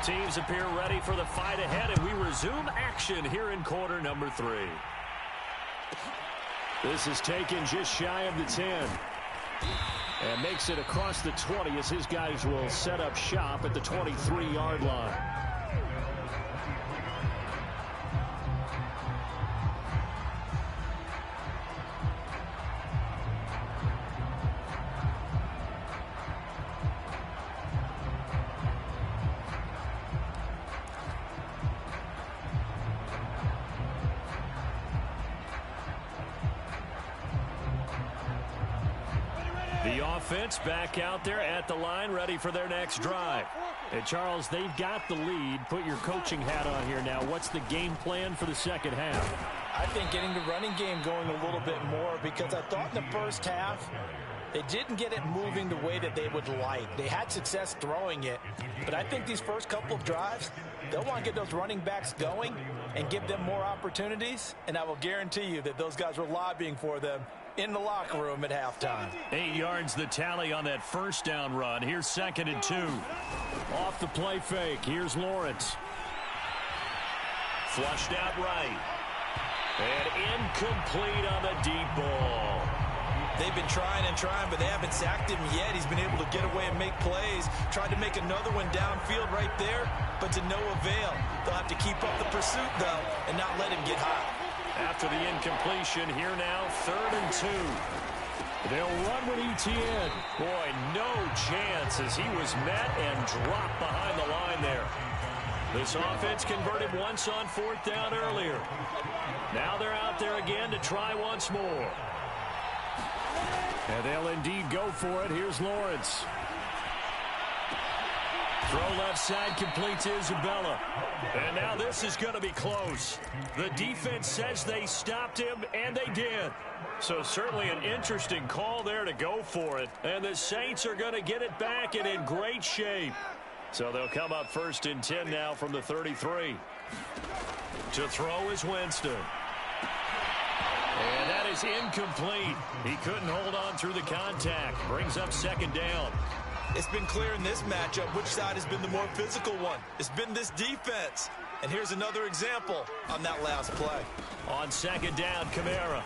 Teams appear ready for the fight ahead, and we resume action here in quarter number 3. This is taken just shy of the 10. And makes it across the 20 as his guys will set up shop at the 23-yard line. The offense back out there at the line, ready for their next drive. And Charles, they've got the lead. Put your coaching hat on here now. What's the game plan for the second half? I think getting the running game going a little bit more, because I thought in the first half they didn't get it moving the way that they would like. They had success throwing it, but I think these first couple of drives, they'll want to get those running backs going and give them more opportunities, and I will guarantee you that those guys were lobbying for them in the locker room at halftime. 8 yards the tally on that first down run. Here's 2nd and 2. Off the play fake. Here's Lawrence. Flushed out right. And incomplete on the deep ball. They've been trying and trying, but they haven't sacked him yet. He's been able to get away and make plays. Tried to make another one downfield right there, but to no avail. They'll have to keep up the pursuit, though, and not let him get hot. After the incompletion, here now, 3rd and 2. They'll run with ETN. Boy, no chance as he was met and dropped behind the line there. This offense converted once on 4th down earlier. Now they're out there again to try once more. And they'll indeed go for it. Here's Lawrence. Throw left side, complete to Isabella. And now this is going to be close. The defense says they stopped him, and they did. So certainly an interesting call there to go for it. And the Saints are going to get it back and in great shape. So they'll come up 1st and 10 now from the 33. To throw is Winston. And that is incomplete. He couldn't hold on through the contact. Brings up 2nd down. It's been clear in this matchup which side has been the more physical one. It's been this defense. And here's another example on that last play. On 2nd down, Kamara.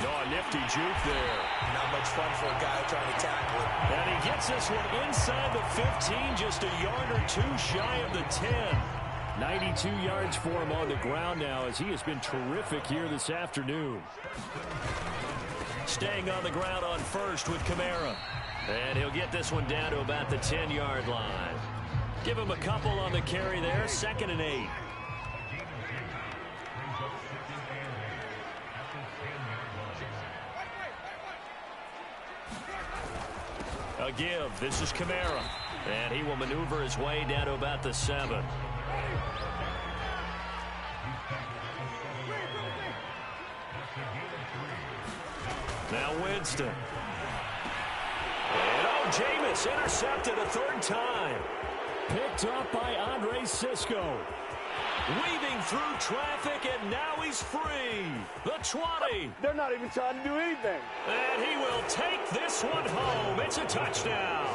Oh, a nifty juke there. Not much fun for a guy trying to tackle it. And he gets this one inside the 15, just a yard or two shy of the 10. 92 yards for him on the ground now as he has been terrific here this afternoon. Staying on the ground on 1st with Kamara. And he'll get this one down to about the 10-yard line. Give him a couple on the carry there. 2nd and 8. A give. This is Kamara. And he will maneuver his way down to about the 7. Now Winston. And Jameis intercepted a 3rd time. Picked up by Andre Sisco. Weaving through traffic, and now he's free. The 20. They're not even trying to do anything. And he will take this one home. It's a touchdown.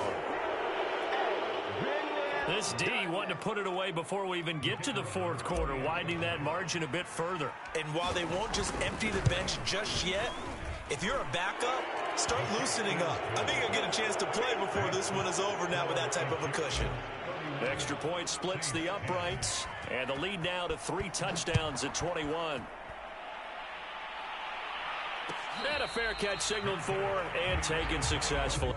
This D wanting to put it away before we even get to the 4th quarter, widening that margin a bit further. And while they won't just empty the bench just yet, if you're a backup, start loosening up. I think you'll get a chance to play before this one is over now with that type of a cushion. Extra point splits the uprights, and the lead now to 3 touchdowns at 21. And a fair catch signaled for and taken successfully.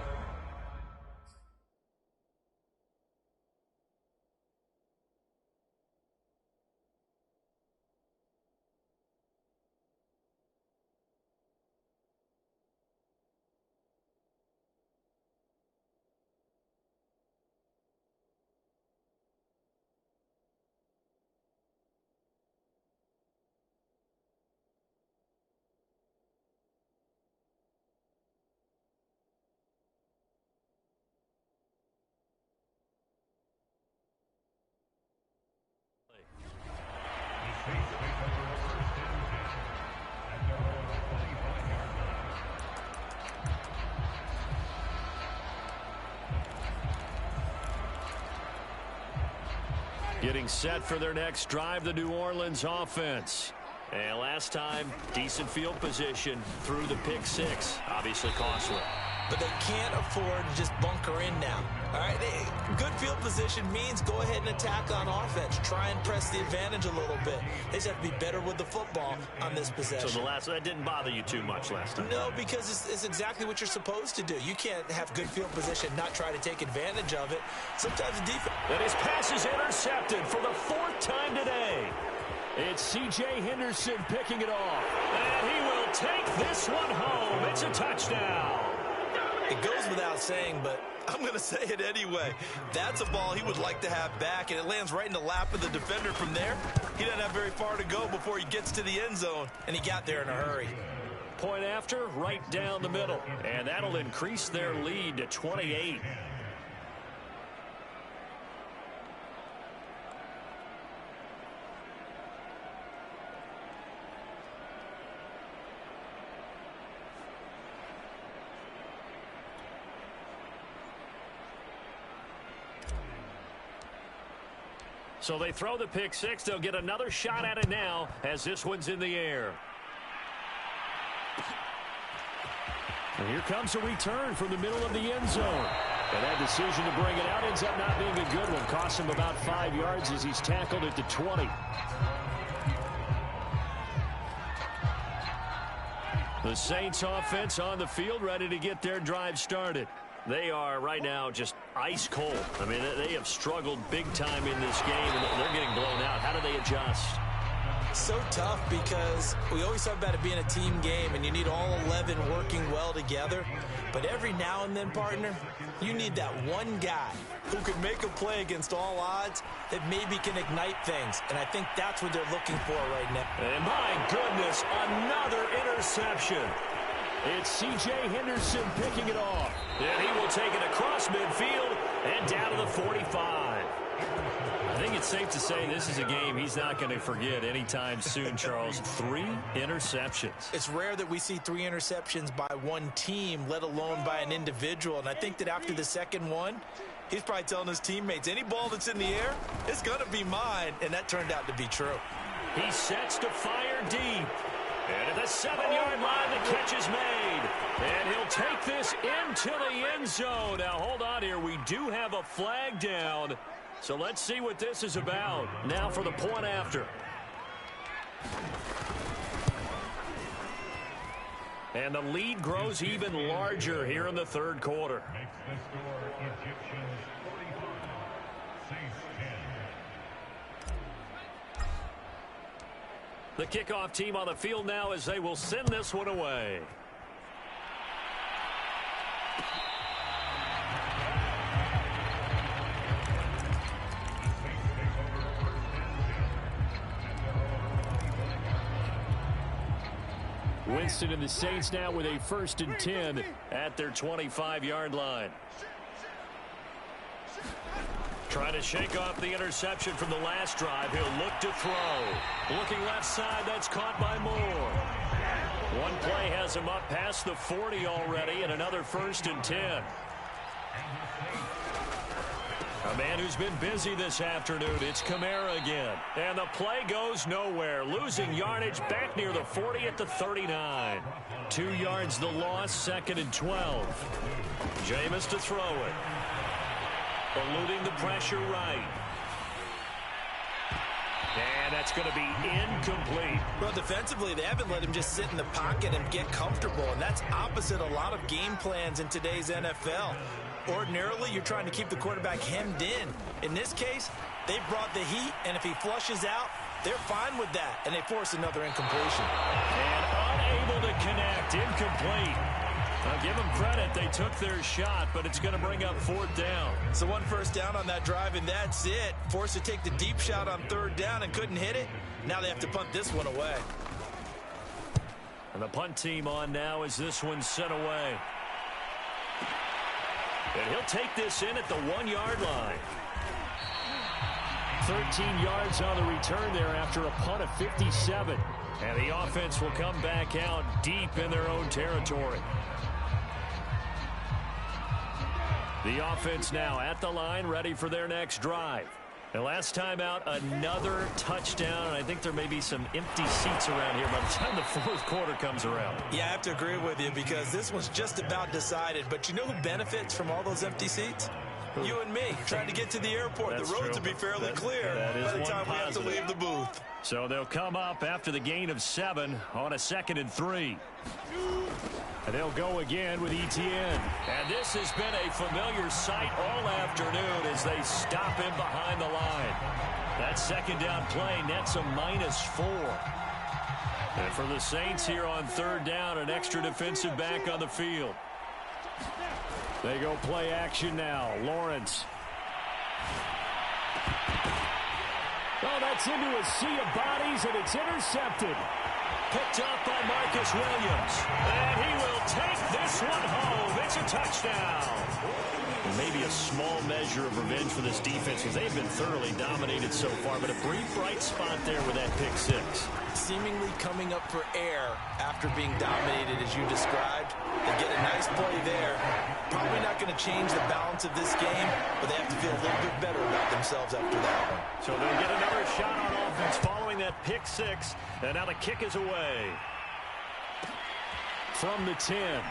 Getting set for their next drive, the New Orleans offense. And last time, decent field position through the pick six. Obviously costly. But they can't afford to just bunker in now. All right, good field position means go ahead and attack on offense. Try and press the advantage a little bit. They just have to be better with the football on this possession. So that didn't bother you too much last time? No, because it's exactly what you're supposed to do. You can't have good field position, not try to take advantage of it. Sometimes the defense... And his pass is intercepted for the 4th time today. It's C.J. Henderson picking it off. And he will take this one home. It's a touchdown. It goes without saying, but I'm going to say it anyway. That's a ball he would like to have back, and it lands right in the lap of the defender from there. He doesn't have very far to go before he gets to the end zone, and he got there in a hurry. Point after, right down the middle. And that'll increase their lead to 28. So they throw the pick six. They'll get another shot at it now as this one's in the air. And here comes a return from the middle of the end zone. And that decision to bring it out ends up not being a good one. Costs him about 5 yards as he's tackled at the 20. The Saints offense on the field ready to get their drive started. They are right now just ice cold. I mean, they have struggled big time in this game, and they're getting blown out. How do they adjust? So tough because we always talk about it being a team game, and you need all 11 working well together. But every now and then, partner, you need that one guy who can make a play against all odds that maybe can ignite things. And I think that's what they're looking for right now. And my goodness, another interception. It's C.J. Henderson picking it off. And he will take it across midfield and down to the 45. I think it's safe to say this is a game he's not going to forget anytime soon, Charles. 3 interceptions. It's rare that we see 3 interceptions by one team, let alone by an individual. And I think that after the second one, he's probably telling his teammates, any ball that's in the air, it's going to be mine. And that turned out to be true. He sets to fire deep. And at the 7-yard line, the catch is made. And he'll take this into the end zone. Now, hold on here. We do have a flag down. So let's see what this is about. Now for the point after. And the lead grows even larger here in the third quarter. The kickoff team on the field now as they will send this one away. Winston and the Saints now with a 1st and 10 at their 25-yard line. Trying to shake off the interception from the last drive. He'll look to throw. Looking left side, that's caught by Moore. One play has him up past the 40 already, and another 1st and 10. A man who's been busy this afternoon, it's Kamara again. And the play goes nowhere. Losing yardage back near the 40 at the 39. 2 yards the loss, 2nd and 12. Jameis to throw it. Eluding the pressure right. And that's going to be incomplete. Well, defensively, they haven't let him just sit in the pocket and get comfortable, and that's opposite a lot of game plans in today's NFL. Ordinarily, you're trying to keep the quarterback hemmed in. In this case, they brought the heat, and if he flushes out, they're fine with that, and they force another incompletion. And unable to connect, incomplete. I'll give them credit. They took their shot, but it's going to bring up 4th down. So 1 first down on that drive, and that's it. Forced to take the deep shot on 3rd down and couldn't hit it. Now they have to punt this one away. And the punt team on now as this one's sent away. And he'll take this in at the 1-yard line. 13 yards on the return there after a punt of 57. And the offense will come back out deep in their own territory. The offense now at the line, ready for their next drive. And last time out, another touchdown, and I think there may be some empty seats around here by the time the fourth quarter comes around. Yeah, I have to agree with you because this one's just about decided. But you know who benefits from all those empty seats? You and me, trying to get to the airport. That's the roads true. will be fairly clear by the time we have to leave the booth. So they'll come up after the gain of 7 on a 2nd and 3. And they'll go again with Etienne. And this has been a familiar sight all afternoon as they stop him behind the line. That second down play nets a -4. And for the Saints here on 3rd down, an extra defensive back on the field. They go play action now. Lawrence. Oh, that's into a sea of bodies, and it's intercepted. Picked up by Marcus Williams. And he will take this one home. It's a touchdown. Maybe a small measure of revenge for this defense because they've been thoroughly dominated so far, but a brief bright spot there with that pick 6. Seemingly coming up for air after being dominated as you described. They get a nice play there. Probably not going to change the balance of this game, but they have to feel a little bit better about themselves after that one. So they'll get another shot on offense following that pick 6, and now the kick is away. From the 10.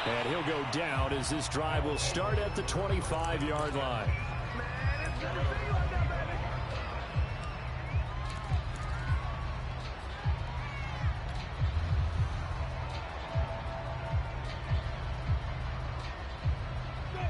And he'll go down as this drive will start at the 25-yard line.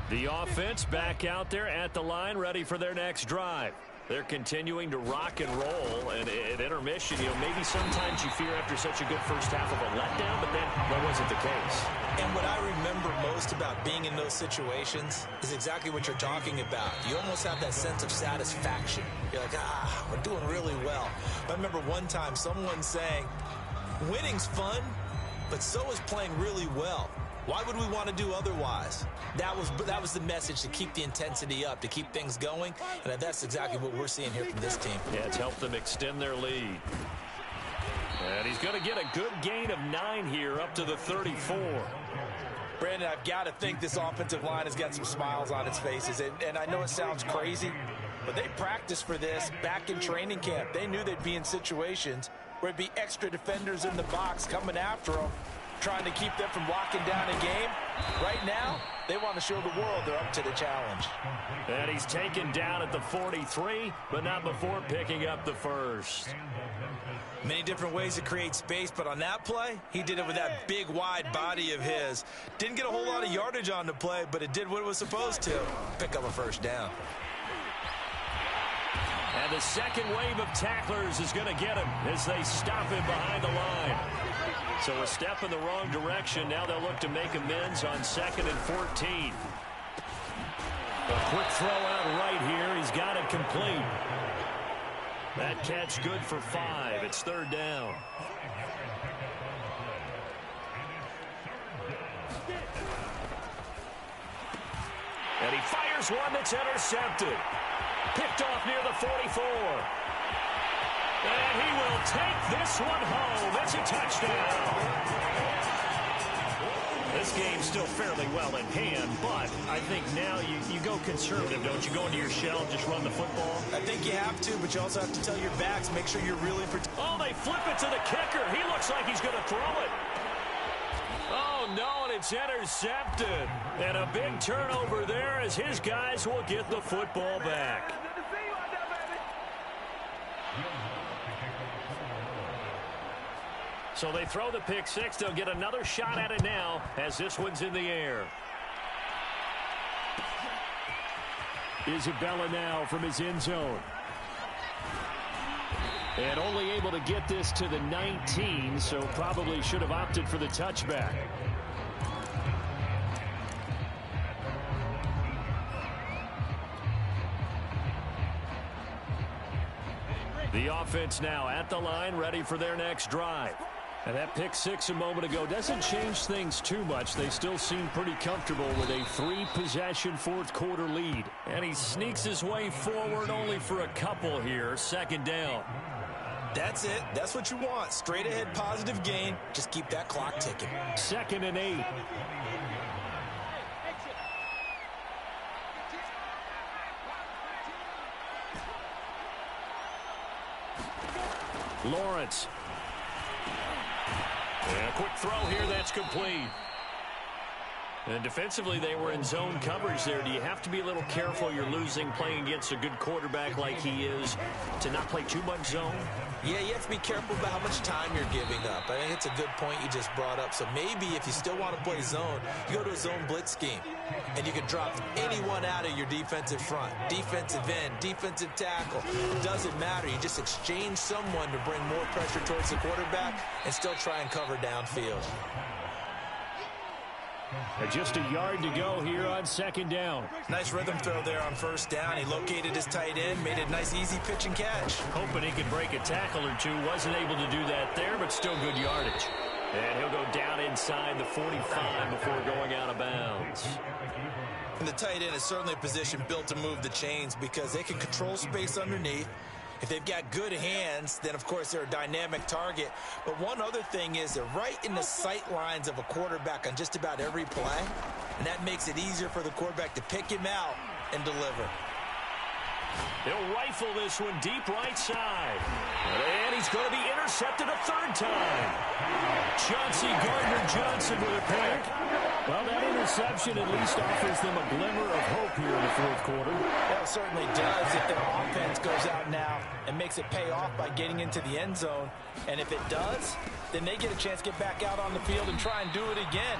The offense back out there at the line, ready for their next drive. They're continuing to rock and roll, and at intermission, maybe sometimes you fear after such a good first half of a letdown, but that wasn't the case. And what I remember most about being in those situations is exactly what you're talking about. You almost have that sense of satisfaction. You're like, we're doing really well. I remember one time someone saying, winning's fun, but so is playing really well. Why would we want to do otherwise? That was the message, to keep the intensity up, to keep things going, and that's exactly what we're seeing here from this team. Yeah, it's helped them extend their lead. And he's going to get a good gain of 9 here up to the 34. Brandon, I've got to think this offensive line has got some smiles on its faces, and I know it sounds crazy, but they practiced for this back in training camp. They knew they'd be in situations where it'd be extra defenders in the box coming after them, trying to keep them from locking down a game. Right now, they want to show the world they're up to the challenge. And he's taken down at the 43, but not before picking up the first. Many different ways to create space, but on that play, he did it with that big, wide body of his. Didn't get a whole lot of yardage on the play, but it did what it was supposed to. Pick up a first down. And the second wave of tacklers is going to get him as they stop him behind the line. So a step in the wrong direction. Now they'll look to make amends on 2nd and 14. A quick throw out right here. He's got it complete. That catch good for 5. It's 3rd down. And he fires one that's intercepted. Picked off near the 44. And he will take this one home. It's a touchdown. This game's still fairly well in hand, but I think now you go conservative, don't you? Go into your shell, just run the football. I think you have to, but you also have to tell your backs, make sure you're really protected. Oh, they flip it to the kicker. He looks like he's going to throw it. Oh, no, and it's intercepted. And a big turnover there as his guys will get the football back. So they throw the pick 6. They'll get another shot at it now as this one's in the air. Isabella now from his end zone. And only able to get this to the 19, so probably should have opted for the touchback. The offense now at the line, ready for their next drive. And that pick 6 a moment ago doesn't change things too much. They still seem pretty comfortable with a 3-possession fourth quarter lead. And he sneaks his way forward only for a couple here. 2nd down. That's it. That's what you want. Straight ahead positive gain. Just keep that clock ticking. 2nd and 8. Lawrence. And a quick throw here, that's complete. And defensively, they were in zone coverage there. Do you have to be a little careful? You're losing playing against a good quarterback like he is to not play too much zone? Yeah, you have to be careful about how much time you're giving up. I think it's a good point you just brought up. So maybe if you still want to play zone, you go to a zone blitz scheme. And you can drop anyone out of your defensive front. Defensive end, defensive tackle. Doesn't matter. You just exchange someone to bring more pressure towards the quarterback and still try and cover downfield. And just a yard to go here on second down. Nice rhythm throw there on first down. He located his tight end, made it a nice easy pitch and catch. Hoping he could break a tackle or two. Wasn't able to do that there, but still good yardage. And he'll go down inside the 45 before going out of bounds. And the tight end is certainly a position built to move the chains because they can control space underneath. If they've got good hands, then, of course, they're a dynamic target. But one other thing is they're right in the sight lines of a quarterback on just about every play. And that makes it easier for the quarterback to pick him out and deliver. He'll rifle this one deep right side. And he's going to be intercepted a third time. Chauncey Gardner-Johnson with a pick. Well, that interception at least offers them a glimmer of hope here in the fourth quarter. Well, it certainly does if their offense goes out now and makes it pay off by getting into the end zone. And if it does, then they get a chance to get back out on the field and try and do it again.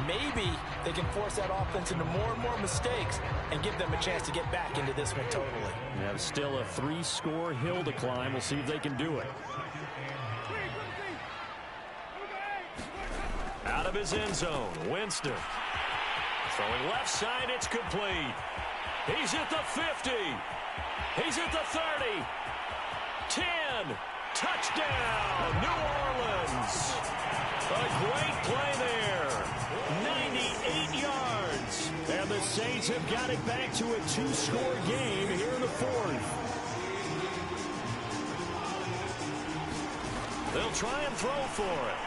Maybe they can force that offense into more and more mistakes and give them a chance to get back into this one totally. Yeah, still a 3-score hill to climb. We'll see if they can do it. Out of his end zone, Winston. Throwing left side, it's complete. He's at the 50. He's at the 30. 10. Touchdown, New Orleans. A great play there. 98 yards. And the Saints have got it back to a 2-score game here in the fourth. They'll try and throw for it.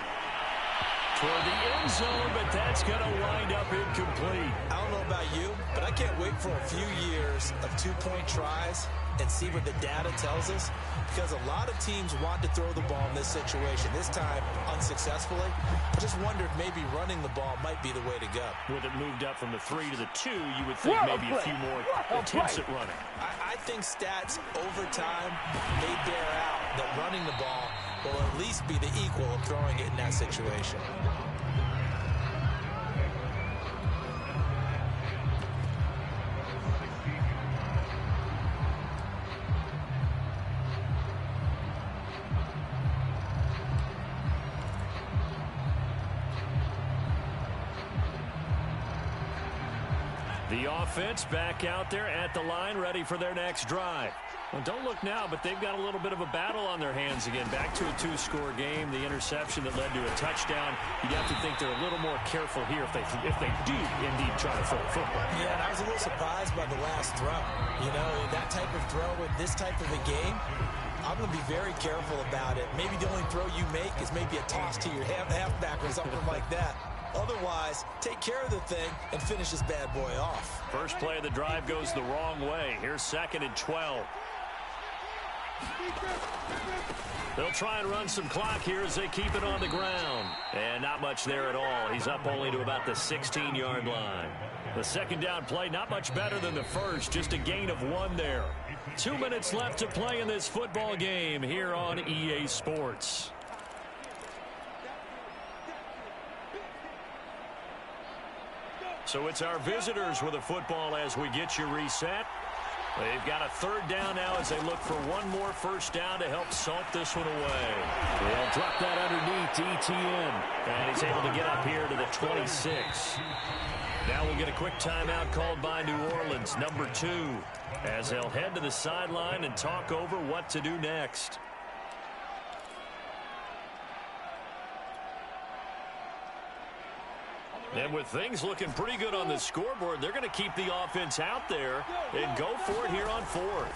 Toward the end zone, but that's going to wind up incomplete. I don't know about you, but I can't wait for a few years of two-point tries and see what the data tells us, because a lot of teams want to throw the ball in this situation, this time unsuccessfully. I just wondered if maybe running the ball might be the way to go. With it moved up from the 3 to the 2, you would think maybe a few more attempts at running. I think stats over time may bear out that running the ball will at least be the equal of throwing it in that situation. The offense back out there at the line, ready for their next drive. Well, don't look now, but they've got a little bit of a battle on their hands again. Back to a 2-score game. The interception that led to a touchdown. You'd have to think they're a little more careful here if they do indeed try to throw the football. Yeah, and I was a little surprised by the last throw. You know, that type of throw in this type of a game, I'm going to be very careful about it. Maybe the only throw you make is maybe a toss to your halfback or something like that. Otherwise, take care of the thing and finish this bad boy off. First play of the drive goes the wrong way. Here's 2nd and 12. They'll try and run some clock here as they keep it on the ground. And not much there at all. He's up only to about the 16-yard line. The second down play, not much better than the first. Just a gain of 1 there. 2 minutes left to play in this football game here on EA Sports. So it's our visitors with a football as we get you reset. They've got a 3rd down now as they look for one more first down to help salt this one away. They'll drop that underneath to ETN. And he's able to get up here to the 26. Now we'll get a quick timeout called by New Orleans, number 2, as they'll head to the sideline and talk over what to do next. And with things looking pretty good on the scoreboard, they're going to keep the offense out there and go for it here on 4th.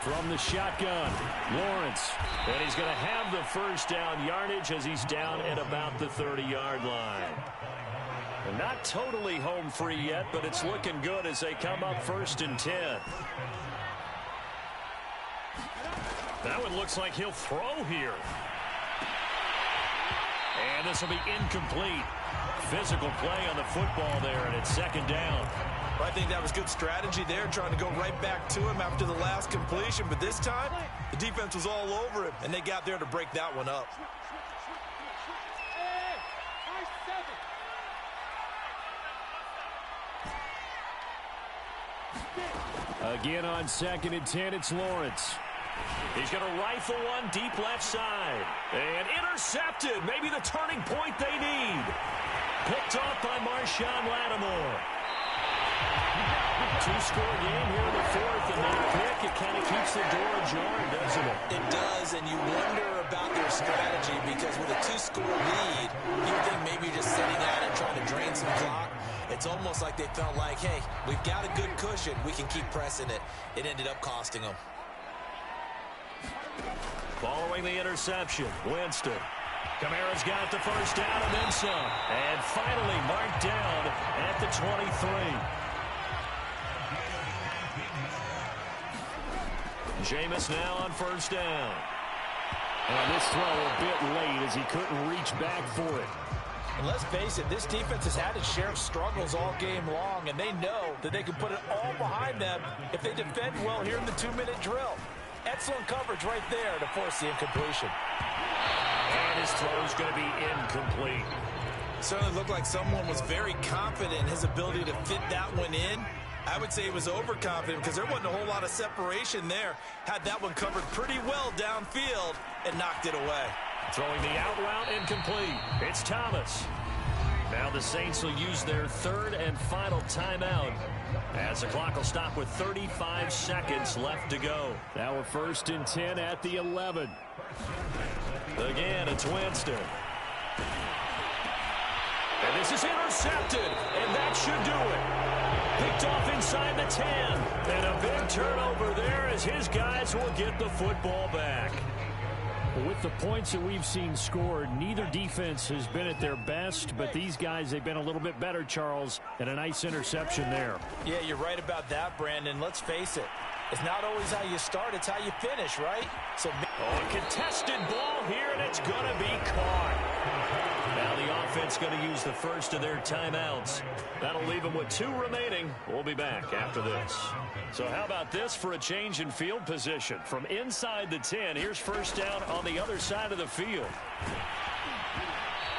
From the shotgun, Lawrence. And he's going to have the first down yardage as he's down at about the 30-yard line. And not totally home free yet, but it's looking good as they come up 1st and 10. That one looks like he'll throw here. And this will be incomplete. Physical play on the football there, and it's second down. I think that was good strategy there, trying to go right back to him after the last completion. But this time, the defense was all over him, and they got there to break that one up. Again on 2nd and 10, it's Lawrence. He's going to rifle one deep left side. And intercepted. Maybe the turning point they need. Picked off by Marshawn Lattimore. Two-score game here in the fourth, and that pick, it kind of keeps the door ajar, doesn't it? It does, and you wonder about their strategy, because with a two-score lead, you think maybe you're just sitting at it trying to drain some clock. It's almost like they felt like, hey, we've got a good cushion. We can keep pressing it. It ended up costing them. Following the interception, Winston. Kamara's got the first down and then some. And finally marked down at the 23. Jameis now on first down. And this throw a bit late as he couldn't reach back for it. And let's face it, this defense has had its share of struggles all game long, and they know that they can put it all behind them if they defend well here in the 2-minute drill. Excellent coverage right there to force the incompletion. And his throw is going to be incomplete. Certainly looked like someone was very confident in his ability to fit that one in. I would say he was overconfident because there wasn't a whole lot of separation there. Had that one covered pretty well downfield and knocked it away. Throwing the out route incomplete. It's Thomas. Now the Saints will use their third and final timeout as the clock will stop with 35 seconds left to go. Now we're 1st and 10 at the 11. Again, it's Winston. And this is intercepted, and that should do it. Picked off inside the 10. And a big turnover there as his guys will get the football back. With the points that we've seen scored, neither defense has been at their best, but these guys, they've been a little bit better, Charles, and a nice interception there. Yeah, you're right about that, Brandon. Let's face it. It's not always how you start, it's how you finish, right? So, a contested ball here, and it's going to be caught. Now the offense going to use the first of their timeouts. That'll leave them with 2 remaining. We'll be back after this. So how about this for a change in field position? From inside the 10, here's first down on the other side of the field.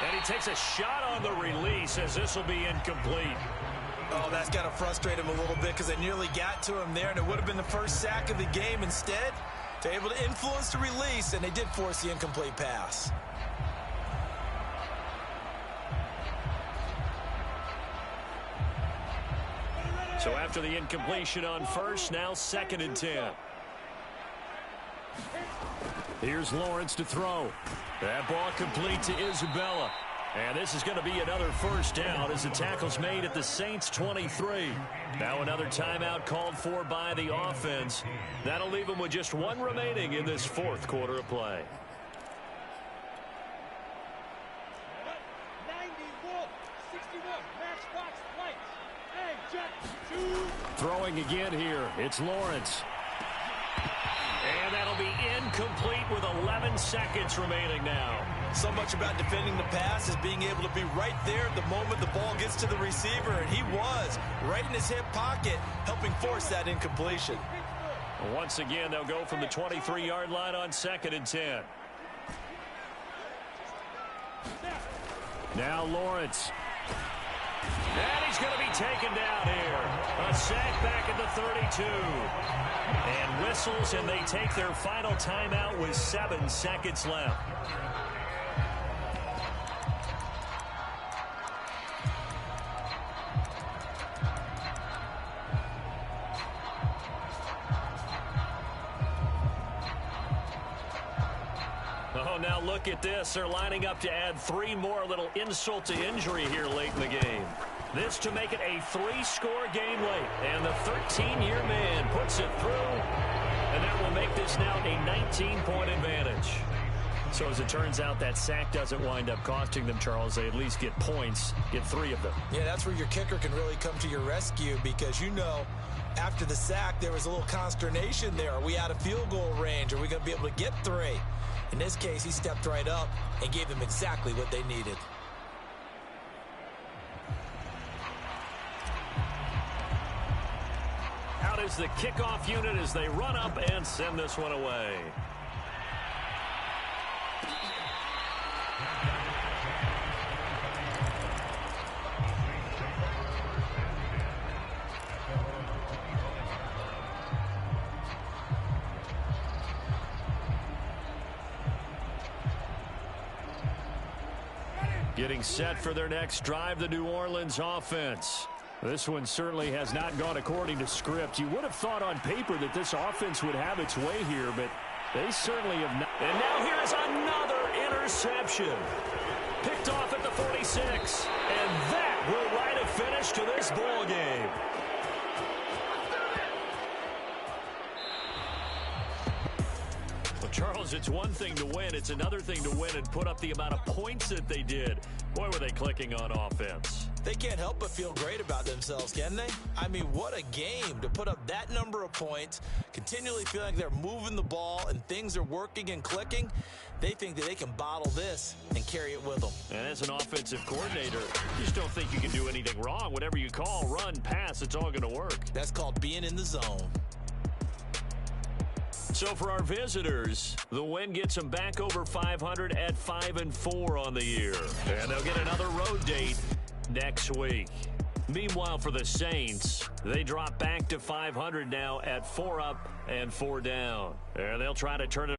And he takes a shot on the release as this will be incomplete. Oh, that's got to frustrate him a little bit because they nearly got to him there, and it would have been the first sack of the game. Instead, they're able to influence the release, and they did force the incomplete pass. So after the incompletion on first, now 2nd and 10. Here's Lawrence to throw. That ball complete to Isabella. And this is going to be another first down as the tackle's made at the Saints 23. Now another timeout called for by the offense. That'll leave them with just 1 remaining in this 4th quarter of play. Throwing again here. It's Lawrence. And that'll be incomplete with 11 seconds remaining now. So much about defending the pass is being able to be right there at the moment the ball gets to the receiver, and he was right in his hip pocket, helping force that incompletion. Once again, they'll go from the 23-yard line on 2nd and 10. Now Lawrence. And he's going to be taken down here. A sack back at the 32. And whistles, and they take their final timeout with 7 seconds left. Oh, now look at this. They're lining up to add 3 more, little insult to injury here late in the game. This to make it a 3-score game late. And the 13-year man puts it through. And that will make this now a 19-point advantage. So as it turns out, that sack doesn't wind up costing them, Charles. They at least get points, get 3 of them. Yeah, that's where your kicker can really come to your rescue, because you know After the sack, there was a little consternation there. Are we out of field goal range? Are we going to be able to get 3? In this case, he stepped right up and gave them exactly what they needed. Out is the kickoff unit as they run up and send this one away. Getting set for their next drive, the New Orleans offense. This one certainly has not gone according to script. You would have thought on paper that this offense would have its way here, but they certainly have not. And now here is another interception. Picked off at the 46. And that will write a finish to this ball game. Well, Charles, it's one thing to win. It's another thing to win and put up the amount of points that they did. Boy, were they clicking on offense. They can't help but feel great about themselves, can they? I mean, what a game to put up that number of points, continually feeling like they're moving the ball and things are working and clicking. They think that they can bottle this and carry it with them. And as an offensive coordinator, you just don't think you can do anything wrong. Whatever you call, run, pass, it's all going to work. That's called being in the zone. So for our visitors, the win gets them back over 500 at 5-4 on the year. And they'll get another road date next week. Meanwhile, for the Saints, they drop back to 500 now at 4 up and 4 down. And they'll try to turn it